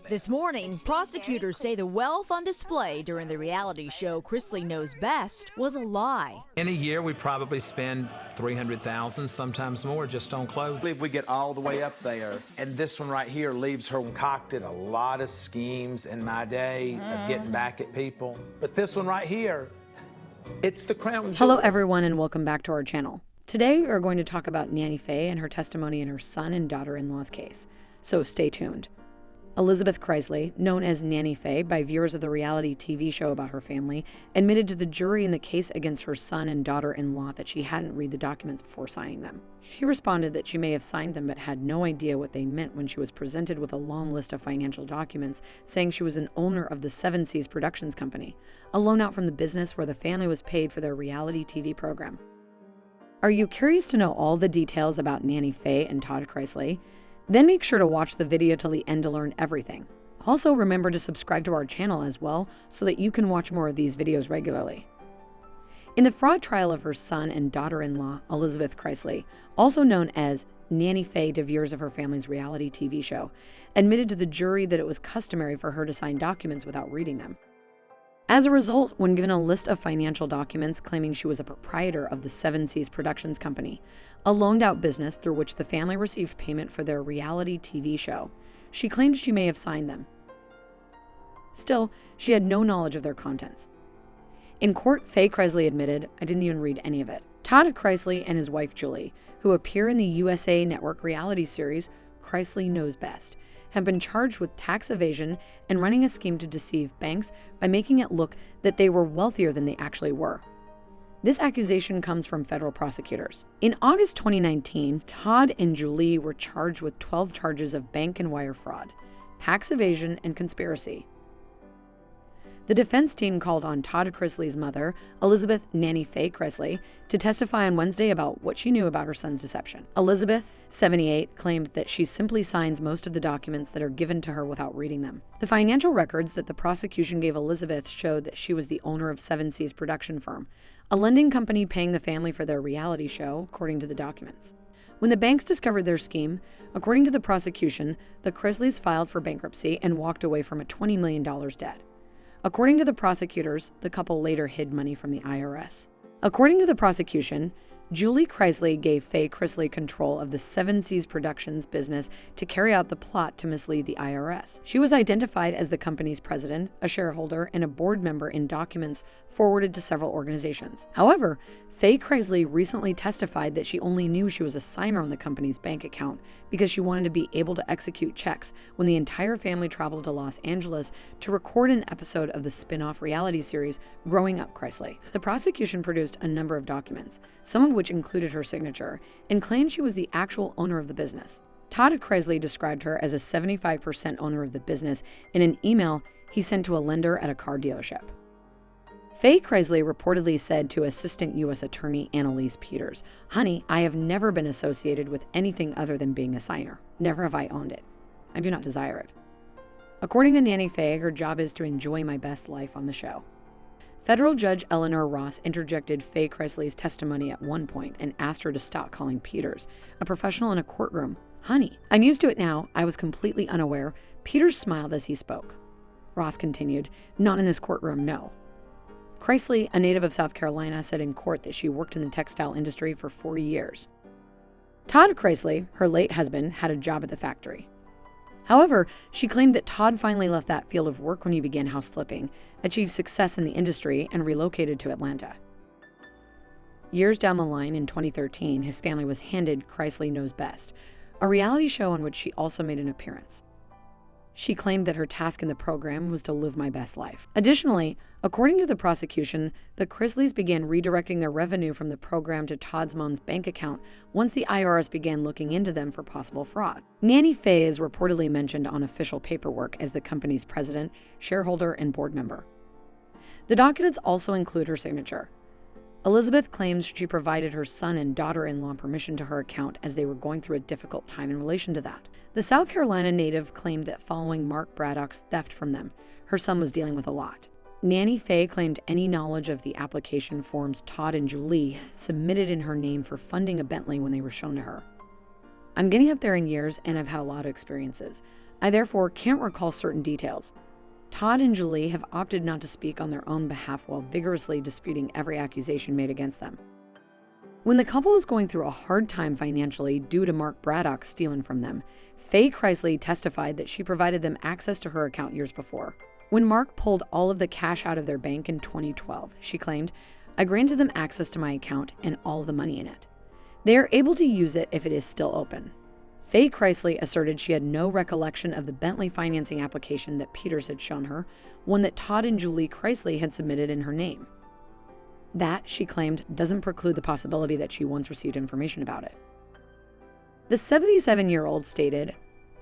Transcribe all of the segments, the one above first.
This morning, prosecutors say the wealth on display during the reality show Chrisley Knows Best was a lie. In a year, we probably spend $300,000, sometimes more, just on clothes. I believe we get all the way up there, and this one right here leaves her. Concocted a lot of schemes in my day of getting back at people, but this one right here, it's the crown jewel. Hello everyone and welcome back to our channel. Today we are going to talk about Nanny Faye and her testimony in her son and daughter-in-law's case, so stay tuned. Elizabeth Chrisley, known as Nanny Faye by viewers of the reality TV show about her family, admitted to the jury in the case against her son and daughter-in-law that she hadn't read the documents before signing them. She responded that she may have signed them but had no idea what they meant when she was presented with a long list of financial documents saying she was an owner of the 𝐤𝐸𝐬𝐬 Productions Company, a loan out from the business where the family was paid for their reality TV program. Are you curious to know all the details about Nanny Faye and Todd Chrisley? Then make sure to watch the video till the end to learn everything. Also remember to subscribe to our channel as well so that you can watch more of these videos regularly. In the fraud trial of her son and daughter-in-law, Elizabeth Chrisley, also known as Nanny Faye to viewers of her family's reality TV show, admitted to the jury that it was customary for her to sign documents without reading them. As a result, when given a list of financial documents claiming she was a proprietor of the 𝐤𝐸𝐬𝐬 Productions Company, a loaned-out business through which the family received payment for their reality TV show, she claimed she may have signed them. Still, she had no knowledge of their contents. In court, Faye Chrisley admitted, "I didn't even read any of it." Todd Chrisley and his wife Julie, who appear in the USA Network reality series Chrisley Knows Best, have been charged with tax evasion and running a scheme to deceive banks by making it look that they were wealthier than they actually were. This accusation comes from federal prosecutors. In August 2019, Todd and Julie were charged with 12 charges of bank and wire fraud, tax evasion, and conspiracy. The defense team called on Todd Chrisley's mother, Elizabeth Nanny Faye Chrisley, to testify on Wednesday about what she knew about her son's deception. Elizabeth, 78, claimed that she simply signs most of the documents that are given to her without reading them. The financial records that the prosecution gave Elizabeth showed that she was the owner of 𝐤𝐸𝐬𝐬's production firm, a lending company paying the family for their reality show, according to the documents. When the banks discovered their scheme, according to the prosecution, the Chrisleys filed for bankruptcy and walked away from a $20 million debt. According to the prosecutors, the couple later hid money from the IRS. According to the prosecution, Julie Chrisley gave Faye Chrisley control of the 𝐤𝐸𝐬𝐬's Productions business to carry out the plot to mislead the IRS. She was identified as the company's president, a shareholder, and a board member in documents forwarded to several organizations. However, Faye Chrisley recently testified that she only knew she was a signer on the company's bank account because she wanted to be able to execute checks when the entire family traveled to Los Angeles to record an episode of the spin-off reality series Growing Up Chrisley. The prosecution produced a number of documents, some of which included her signature, and claimed she was the actual owner of the business. Todd Chrisley described her as a 75% owner of the business in an email he sent to a lender at a car dealership. Faye Chrisley reportedly said to Assistant U.S. Attorney Annalise Peters, "Honey, I have never been associated with anything other than being a signer. Never have I owned it. I do not desire it." According to Nanny Faye, her job is to enjoy my best life on the show. Federal Judge Eleanor Ross interjected Faye Chrisley's testimony at one point and asked her to stop calling Peters, a professional in a courtroom, "honey." "I'm used to it now. I was completely unaware." Peters smiled as he spoke. Ross continued, "Not in this courtroom, no." Chrisley, a native of South Carolina, said in court that she worked in the textile industry for 40 years. Todd Chrisley, her late husband, had a job at the factory. However, she claimed that Todd finally left that field of work when he began house flipping, achieved success in the industry, and relocated to Atlanta. Years down the line, in 2013, his family was handed Chrisley Knows Best, a reality show on which she also made an appearance. She claimed that her task in the program was to live my best life. Additionally, according to the prosecution, the Chrisleys began redirecting their revenue from the program to Todd's mom's bank account once the IRS began looking into them for possible fraud. Nanny Faye is reportedly mentioned on official paperwork as the company's president, shareholder, and board member. The documents also include her signature. Elizabeth claims she provided her son and daughter-in-law permission to her account as they were going through a difficult time in relation to that. The South Carolina native claimed that following Mark Braddock's theft from them, her son was dealing with a lot. Nanny Faye claimed any knowledge of the application forms Todd and Julie submitted in her name for funding a Bentley when they were shown to her. "I'm getting up there in years and I've had a lot of experiences. I therefore can't recall certain details. Todd and 𝐥𝐤𝐤 have opted not to speak on their own behalf while vigorously disputing every accusation made against them. When the couple was going through a hard time financially due to Mark Braddock stealing from them, Faye Chrisley testified that she provided them access to her account years before. When Mark pulled all of the cash out of their bank in 2012, she claimed, "I granted them access to my account and all of the money in it. They are able to use it if it is still open." Faye Chrisley asserted she had no recollection of the Bentley financing application that Peters had shown her, one that Todd and 𝐥𝐤𝐤 Chrisley had submitted in her name. That, she claimed, doesn't preclude the possibility that she once received information about it. The 77-year-old stated,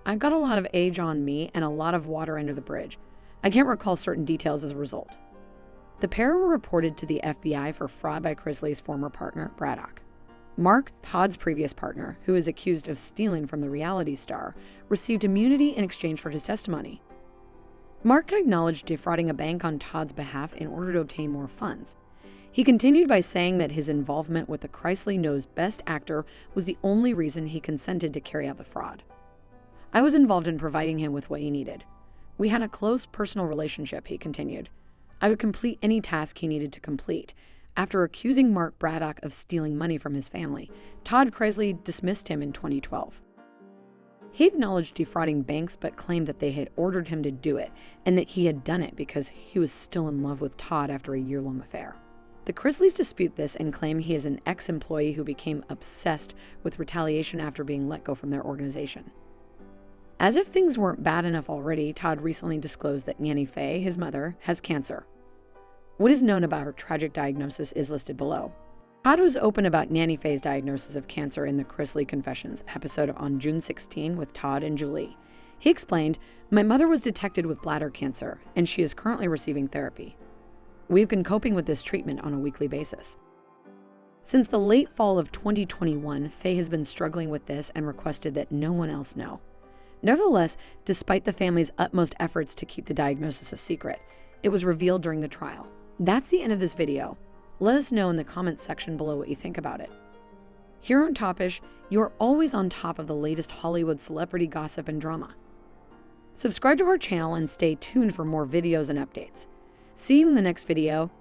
"I've got a lot of age on me and a lot of water under the bridge. I can't recall certain details as a result." The pair were reported to the FBI for fraud by Chrisley's former partner, Braddock. Mark, Todd's previous partner, who is accused of stealing from the reality star, received immunity in exchange for his testimony. Mark acknowledged defrauding a bank on Todd's behalf in order to obtain more funds. He continued by saying that his involvement with the 𝐦𝐤𝐤 Knows Best actor was the only reason he consented to carry out the fraud. "I was involved in providing him with what he needed. We had a close personal relationship," he continued. "I would complete any task he needed to complete." After accusing Mark Braddock of stealing money from his family, Todd Chrisley dismissed him in 2012. He acknowledged defrauding banks but claimed that they had ordered him to do it and that he had done it because he was still in love with Todd after a year-long affair. The Chrisleys dispute this and claim he is an ex-employee who became obsessed with retaliation after being let go from their organization. As if things weren't bad enough already, Todd recently disclosed that Nanny Faye, his mother, has cancer. What is known about her tragic diagnosis is listed below. Todd was open about Nanny Faye's diagnosis of cancer in the Chrisley Confessions episode on June 16 with Todd and 𝐥𝐤𝐤. He explained, "My mother was detected with bladder cancer, and she is currently receiving therapy. We've been coping with this treatment on a weekly basis." Since the late fall of 2021, Faye has been struggling with this and requested that no one else know. Nevertheless, despite the family's utmost efforts to keep the diagnosis a secret, it was revealed during the trial. That's the end of this video. Let us know in the comments section below what you think about it. Here on Topish, you are always on top of the latest Hollywood celebrity gossip and drama. Subscribe to our channel and stay tuned for more videos and updates. See you in the next video.